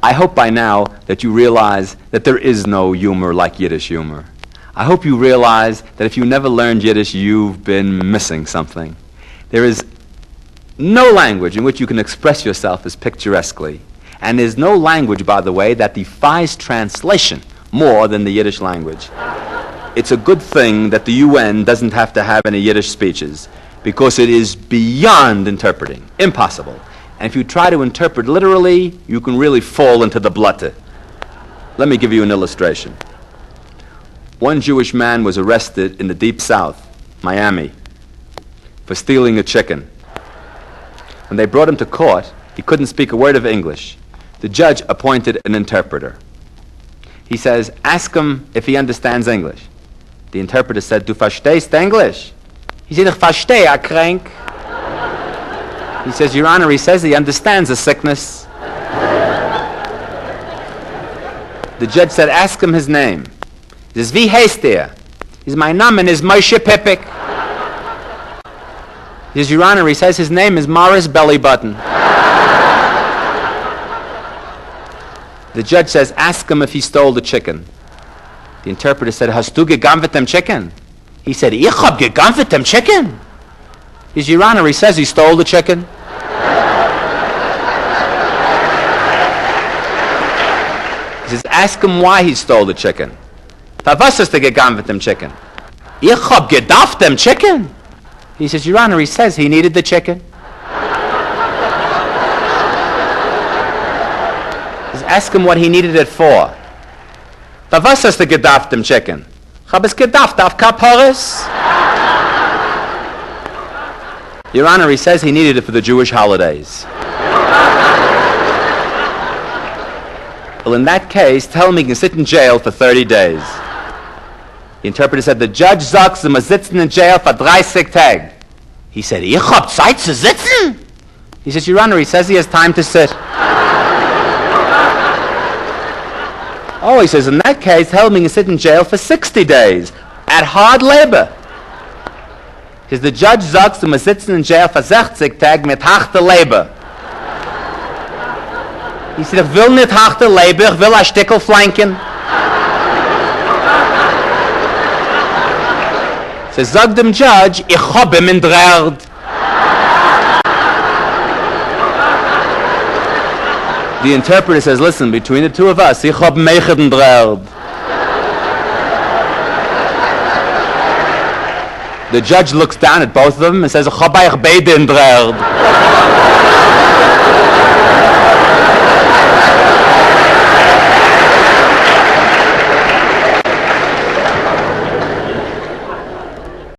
I hope by now that you realize that there is no humor like Yiddish humor. I hope you realize that if you never learned Yiddish, you've been missing something. There is no language in which you can express yourself as picturesquely. And there's no language, by the way, that defies translation more than the Yiddish language. It's a good thing that the UN doesn't have to have any Yiddish speeches, because it is beyond interpreting, impossible. And if you try to interpret literally, you can really fall into the blatte. Let me give you an illustration. One Jewish man was arrested in the Deep South, Miami, for stealing a chicken. When they brought him to court, he couldn't speak a word of English. The judge appointed an interpreter. He says, ask him if he understands English. The interpreter said, Du verstehst English? He said, Ich verstehe, a krank. He says, Your Honor, he says he understands the sickness. The judge said, ask him his name. He says, Wie heißt er? He says, My name is Moshe Pipik. He says, Your Honor, he says his name is Morris Bellybutton. The judge says, ask him if he stole the chicken. The interpreter said, Hast du gegampft dem chicken? He said, Ich hab gegampft dem chicken. He says, Your Honor, he says he stole the chicken. He says, ask him why he stole the chicken. Was hast du gegampft dem chicken? Ich hab gedacht dem chicken. He says, Your Honor, he says he needed the chicken. Ask him what he needed it for. Was hast du gedacht dem chicken? Ich hab es gedacht auf Kaporis. Your Honor, he says he needed it for the Jewish holidays. Well, in that case, tell him he can sit in jail for 30 days. The interpreter said, the judge sagt, Sie muss sitzen in jail for 30 Tage. He said, Ich hab Zeit zu sitzen? He says, Your Honor, he says he has time to sit. Oh, he says, in that case, tell him he can sit in jail for 60 days at hard labor. He says, the judge sagt, Sie muss sitzen in jail for 60 Tage mit harte Labor. He said, Ich will nicht harte Labor, ich will ein Stückel flanken. He says, sagt dem Judge, ich hab ihm entdreht. The interpreter says, listen, between the two of us, ich hab mich entdreht. The judge looks down at both of them and says, ich hab euch beide entdreht.